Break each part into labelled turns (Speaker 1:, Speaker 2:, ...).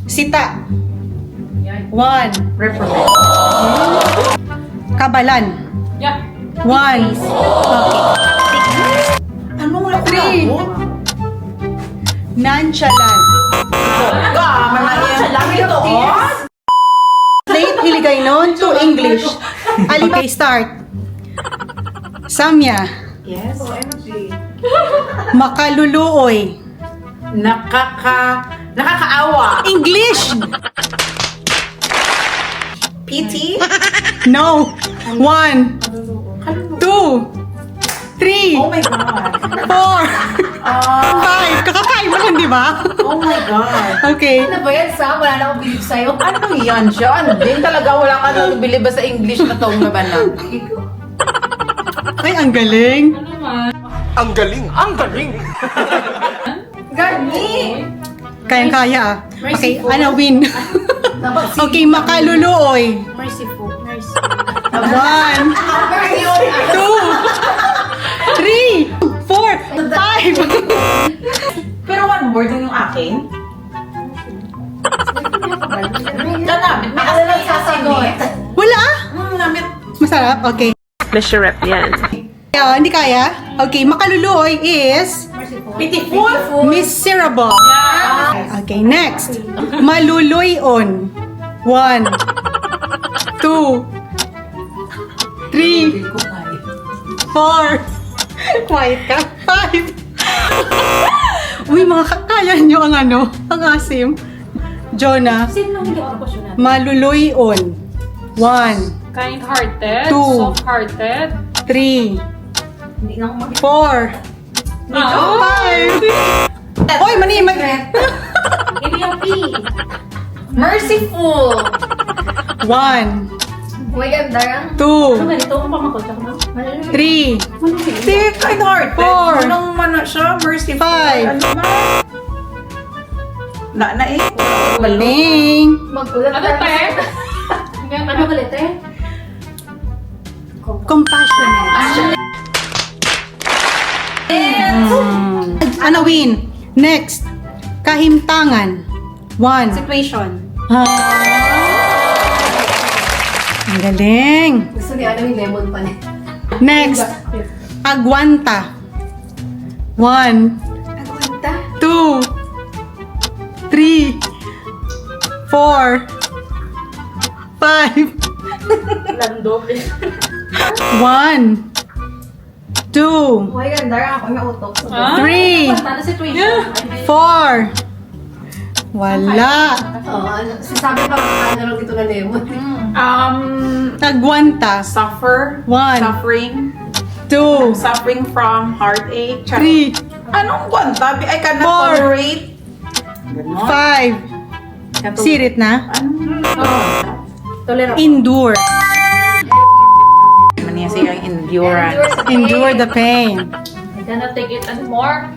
Speaker 1: Sita. 1.
Speaker 2: Reprimand.
Speaker 1: Kabalan.
Speaker 3: Yeah.
Speaker 1: 1. Okay.
Speaker 2: Anong wala ko
Speaker 1: 3.
Speaker 2: ako?
Speaker 1: Nonchalant.
Speaker 2: Lagi ito,
Speaker 1: Translate Hiligaynon to English. Okay, start. Samya.
Speaker 2: Yes.
Speaker 1: Makaluluoy.
Speaker 2: Nakakaawa.
Speaker 1: English.
Speaker 2: PT?
Speaker 1: No. 1, 2, 3,
Speaker 2: Oh my God.
Speaker 1: 4, 5. Kaka-5 mo lang, di ba?
Speaker 2: Oh my God.
Speaker 1: Okay.
Speaker 4: Ano ba yan, Sam? Wala na akong bilib sa'yo.
Speaker 2: Ano yan siya? Ano din talaga wala ka nang bilib ba sa English na tong naman na?
Speaker 1: Ay, ang galing.
Speaker 3: Ano man?
Speaker 5: Ang galing! Ang galing!
Speaker 4: Gani!
Speaker 1: Kayang-kaya ah. Okay, ano, win.
Speaker 4: Dapat
Speaker 1: Okay, makaluluoy.
Speaker 4: merciful.
Speaker 1: 1, 2, 3, 4, 5.
Speaker 2: Pero one word din yung akin. Nanamit. May
Speaker 4: Ano lang sasagot?
Speaker 1: Wala?
Speaker 2: Namit.
Speaker 1: Masarap? Okay.
Speaker 6: Masarap yan.
Speaker 1: Hindi kaya? Okay, makaluluoy is
Speaker 2: Pitiful.
Speaker 1: miserable. Okay, next. Maluluyon. 1, 2, 3, 4. Quiet ka. 5. Uy, mga kaya nyo ang ano, ang asim. Jonah,
Speaker 4: Sino lang hindi ako pasyonan?
Speaker 1: maluluyon. 1,
Speaker 3: Kind-hearted,
Speaker 1: Two.
Speaker 3: soft-hearted.
Speaker 1: 3,
Speaker 4: Hindi na ako mag-
Speaker 1: 4, 5. Oy, mani,
Speaker 4: Hindi yung P.
Speaker 2: Merciful.
Speaker 1: 1,
Speaker 4: Uy, ganda yan.
Speaker 1: 2,
Speaker 4: Ganito ang pamakot ako na.
Speaker 1: 3,
Speaker 2: Hindi, kind-hearted.
Speaker 1: Four.
Speaker 2: Anong man siya? Merciful.
Speaker 1: Five.
Speaker 2: Ano ba? Na eh.
Speaker 1: Galing.
Speaker 4: Magulat
Speaker 3: Ano, te?
Speaker 4: Ano ulit eh?
Speaker 1: Compassionate. Ano, win? Next. Kahimtangan. 1.
Speaker 4: Situation.
Speaker 1: Ang galing.
Speaker 4: Gusto ni Ano yung lemon pa niya.
Speaker 1: Next. Agwanta. 1,
Speaker 4: Agwanta.
Speaker 1: 2, 3, 4, 5.
Speaker 4: Landoble.
Speaker 1: 1, 2,
Speaker 4: Uy, ganda yan. Ako may utok.
Speaker 1: 3,
Speaker 4: Agwanta na situation.
Speaker 1: 4. Wala.
Speaker 4: Oo, ano. Sasabi pa ano lang dito na lemon.
Speaker 1: Agwanta.
Speaker 2: Suffer.
Speaker 1: 1,
Speaker 2: Suffering.
Speaker 1: 2,
Speaker 2: Suffering from heartache.
Speaker 1: 3,
Speaker 2: Anong kwanta? I cannot
Speaker 1: Four.
Speaker 2: tolerate. Ganon.
Speaker 1: 5. Sirit na.
Speaker 4: Tolerable.
Speaker 1: Endure.
Speaker 2: Ano niya siya yung endurance.
Speaker 1: Endure the pain.
Speaker 3: I cannot take it anymore.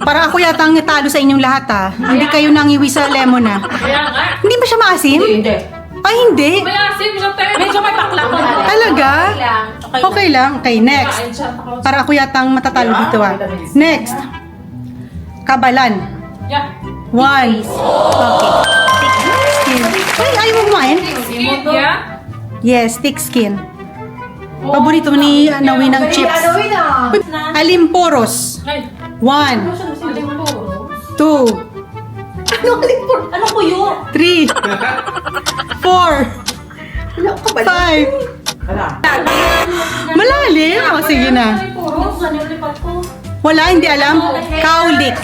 Speaker 1: Para ako yata ang natalo sa inyong lahat ah. Hindi kayo nangiwi sa lemon ah.
Speaker 3: Kaya nga.
Speaker 1: Hindi ba siya maasim?
Speaker 2: Hindi.
Speaker 1: Ay, hindi.
Speaker 3: May asim siya, te.
Speaker 2: Medyo may pakla ko.
Speaker 1: Talaga? Okay lang. Okay, next.
Speaker 3: Kain siya.
Speaker 1: Para ako yata ang matatalo dito ah. Next. Kabalan.
Speaker 3: Yeah.
Speaker 1: 1. Okay. Ay, ayaw mo kumain?
Speaker 3: Skin, yeah.
Speaker 1: Yes, thick skin. Paborito ni Nawi ng chips.
Speaker 4: Ano yun ah?
Speaker 1: Alimporos.
Speaker 3: Ay.
Speaker 1: 1, 2,
Speaker 4: Ano alipor? Ano po yun?
Speaker 1: 3, 4, 5. Malalim. O, sige na.
Speaker 4: Puro. Saan yung lipat ko?
Speaker 1: Wala, hindi alam. Kaulik.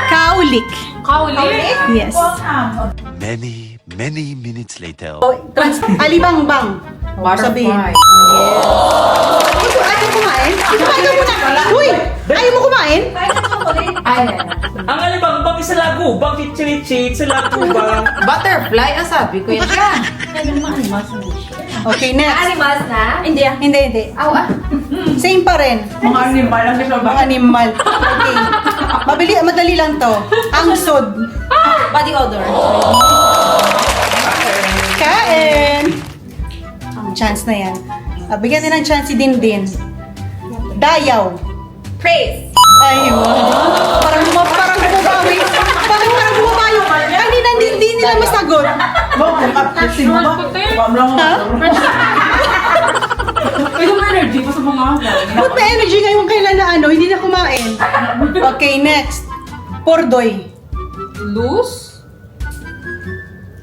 Speaker 1: Kaulik.
Speaker 3: Kauli.
Speaker 1: Yes.
Speaker 5: Many minutes later.
Speaker 1: Alibangbang.
Speaker 2: Butterfly.
Speaker 1: Ayaw kumain? Kumain ka muna. Uy! Ayaw mo kumain?
Speaker 4: Ay,
Speaker 7: Ang alibang isa lagu, bang chichit sa lagu bang.
Speaker 2: Butterfly, sabi ko yan siya.
Speaker 1: Okay, next.
Speaker 4: animals na?
Speaker 1: Hindi, hindi.
Speaker 4: Aw, ah.
Speaker 1: Same pa rin.
Speaker 2: Mga animal lang siya
Speaker 1: Mga animal. Okay. Madali lang to. Angsod.
Speaker 4: Body odor.
Speaker 1: Kain! Ang chance na yan. Bigyan din ng chance si Dindin. Dayaw.
Speaker 4: Praise.
Speaker 1: Ay, wow. Parang bumabawi. Parang bumabawi
Speaker 3: Sure ko, te.
Speaker 2: Pwede mo energy pa sa mga
Speaker 1: Ba't may energy ngayon kailan na ano, hindi na kumain? Okay, next. Pordoy.
Speaker 3: Loose?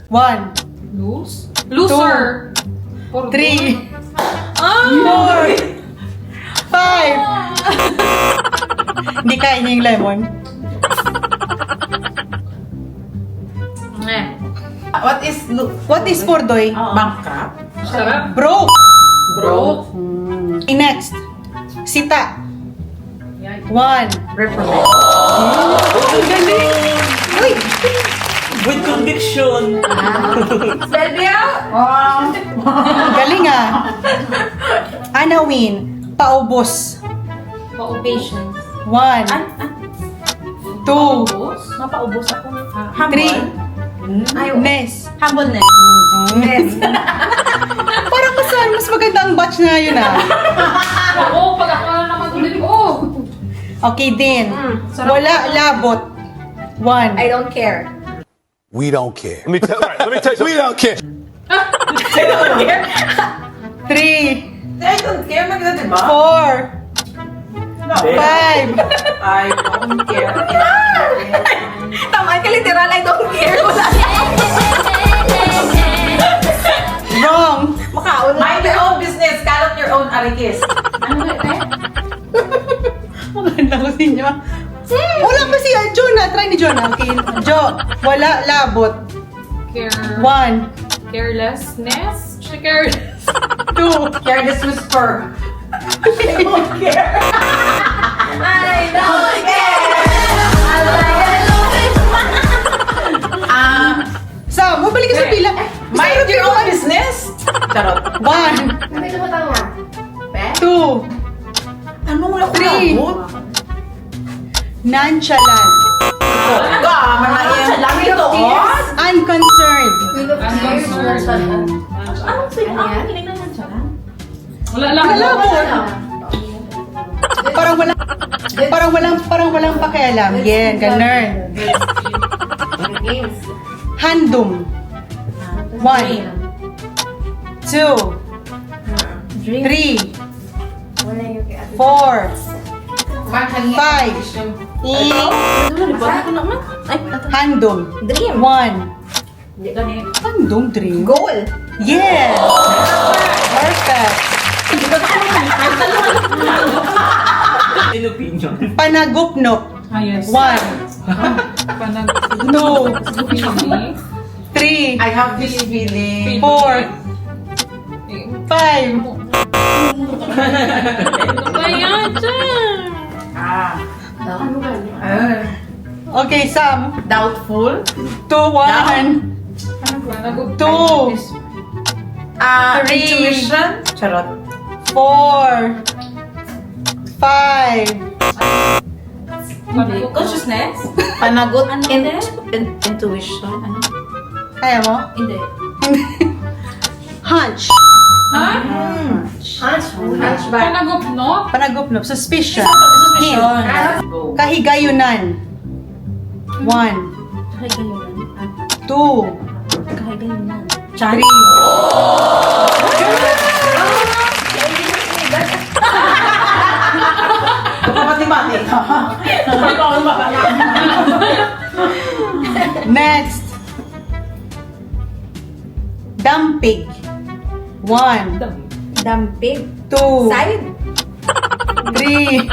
Speaker 1: 1,
Speaker 3: Loose? Loser.
Speaker 1: 3,
Speaker 3: Ah!
Speaker 1: 4, 5. Hindi kain niya yung lemon.
Speaker 3: Eh.
Speaker 2: What is
Speaker 1: Pordoy?
Speaker 2: bankrupt?
Speaker 3: Sarap.
Speaker 1: Broke.
Speaker 3: Broke.
Speaker 1: Okay, next. Sita. 1.
Speaker 2: Reprimand.
Speaker 1: Ang galing. Uy!
Speaker 7: With conviction.
Speaker 1: Ang galing ah. Anawin. Paubos.
Speaker 4: Patience.
Speaker 1: 1, 2,
Speaker 4: Mapaubos ako.
Speaker 1: 3. Ness.
Speaker 4: Humbleness.
Speaker 1: Parang mas maganda ang batch na yun ah.
Speaker 3: Oo, pag ako na naman ulit. Oh!
Speaker 1: Okay din. Wala labot. 1.
Speaker 4: I don't care.
Speaker 5: We don't care. Let me tell you. We don't care.
Speaker 1: 3,
Speaker 2: I don't care, maganda diba?
Speaker 1: 4, 5.
Speaker 2: I don't care.
Speaker 4: Tama ka literal, I don't care.
Speaker 1: Wrong.
Speaker 4: Makaon
Speaker 2: Mind your own business, kalot your own arikis.
Speaker 1: Maganda ko si inyo. Wala pa si Jonah. Try ni Jonah. Okay. Jo. Wala labot. 1,
Speaker 3: Carelessness? Careless.
Speaker 1: 2,
Speaker 2: Careless whisper.
Speaker 4: I don't care.
Speaker 1: Sam, mabalik ka sa pila.
Speaker 2: Mind your own business. Charot.
Speaker 1: 1,
Speaker 4: Ano ito ba tama?
Speaker 1: 2,
Speaker 2: Ano wala ko
Speaker 1: 3.
Speaker 2: labot?
Speaker 1: Nonchalant.
Speaker 2: Lang ito, oh.
Speaker 1: Unconcerned.
Speaker 4: Ano yan? Hinignan siya lang.
Speaker 3: Wala lang.
Speaker 1: Wala labot. Parang walang pakialam. Yeah, ganun. Handum. 1, 2, 3, 4, 5. Handum.
Speaker 4: Dream.
Speaker 1: 1. Handum dream.
Speaker 4: Goal.
Speaker 1: Yes. Perfect.
Speaker 7: In opinion.
Speaker 1: Panagupnop.
Speaker 3: Ayos.
Speaker 1: 1, 2, 3,
Speaker 2: I have this feeling.
Speaker 1: 4, 5.
Speaker 3: Kaya dyan.
Speaker 4: Ano ba?
Speaker 1: Okay, Sam.
Speaker 2: Doubtful.
Speaker 1: 2, 1, 2, Three.
Speaker 2: Intuition. Charot.
Speaker 1: 4, 5.
Speaker 4: Consciousness?
Speaker 2: Panagot.
Speaker 4: Hindi.
Speaker 2: Intuition. Ano?
Speaker 1: Kaya mo?
Speaker 4: Hindi.
Speaker 1: Hunch.
Speaker 3: Ha?
Speaker 4: Hunchback.
Speaker 3: Panagupnop?
Speaker 1: Panagupnop. Suspicion.
Speaker 2: Suspicion.
Speaker 1: Hint. Kahigayunan. 1, 2, 3.
Speaker 2: Kapatid-mati.
Speaker 1: Next. Dampig. 1,
Speaker 4: Dampig.
Speaker 1: 2,
Speaker 4: Side.
Speaker 1: 3,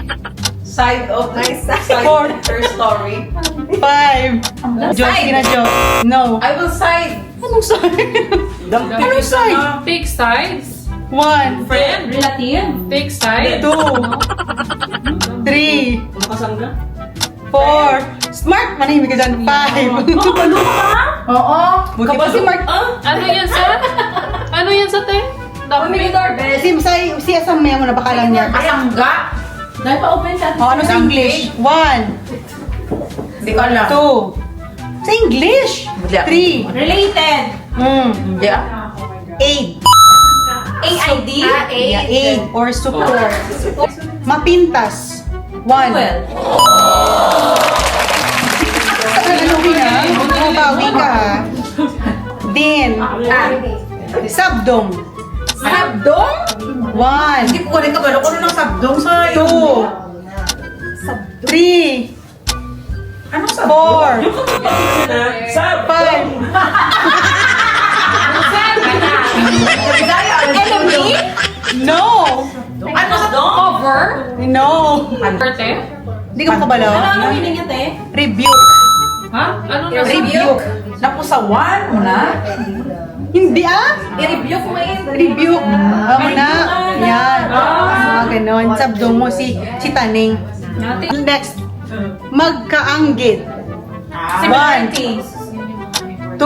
Speaker 2: Side of the
Speaker 4: Nice side.
Speaker 2: side of her story.
Speaker 1: 5. Joke, sige na joke. No.
Speaker 2: I will side.
Speaker 1: Anong side? Anong side?
Speaker 3: Take sides?
Speaker 1: 1,
Speaker 3: Friend?
Speaker 4: Relative.
Speaker 3: Take sides?
Speaker 1: 2, 3,
Speaker 7: Makasangga?
Speaker 1: 4. Smart! Manahimik ka dyan. 5.
Speaker 2: Oo.
Speaker 1: Buti pa si Mark.
Speaker 3: Ano yan sa? Ano yan sa te?
Speaker 4: Pumili doorbell.
Speaker 1: Si Asam Memo na baka lang niya.
Speaker 2: Kasangga.
Speaker 4: Dahil pa-open sa
Speaker 1: O, ano sa English? 1,
Speaker 2: Hindi ko alam.
Speaker 1: 2. Sa English?
Speaker 2: Hindi.
Speaker 1: 3.
Speaker 4: Related.
Speaker 2: Hindi ah.
Speaker 1: 8.
Speaker 4: AID.
Speaker 1: Yeah, aid or support. Mapintas. 1. Ano na? Mabawi ka ha. Din. Sabdong.
Speaker 4: Sabdong?
Speaker 1: 1,
Speaker 2: Hindi ko ganito ba? Ano ng sabdong sa
Speaker 1: 2, 3,
Speaker 2: Anong
Speaker 1: 4,
Speaker 7: Yung kapatid na, sab!
Speaker 1: 5.
Speaker 4: Enemy?
Speaker 1: No!
Speaker 2: Ano sa
Speaker 3: Cover?
Speaker 1: No!
Speaker 3: Arte?
Speaker 1: Hindi ka makabalaw.
Speaker 4: Ano meaning niya, te?
Speaker 1: Rebuke.
Speaker 3: Ha? Ano na
Speaker 2: Rebuke. Napusawan mo na?
Speaker 1: Hindi ah?
Speaker 4: I-rebuke mo yun.
Speaker 1: Rebuke. Ako na. Yan. Mga ganon. Sabdong mo si Taning.
Speaker 3: Natin.
Speaker 1: Next. Magkaanggit.
Speaker 4: Similarities.
Speaker 1: 2.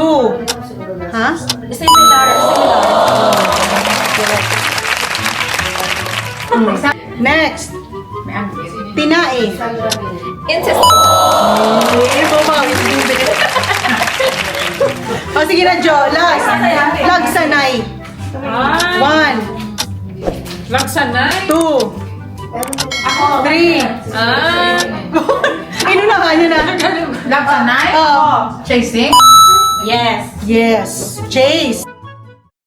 Speaker 1: Ha?
Speaker 4: Similar.
Speaker 1: Next. Tinae.
Speaker 4: Incest.
Speaker 1: O sige na, Jo. Last. Lagsanay.
Speaker 3: Ah,
Speaker 1: 1,
Speaker 3: Laksanay.
Speaker 1: 2, 3.
Speaker 3: Ah,
Speaker 1: Inunahan nyo na.
Speaker 2: Love sa night?
Speaker 1: Oh.
Speaker 2: Chasing?
Speaker 4: Yes.
Speaker 1: Yes. Chase.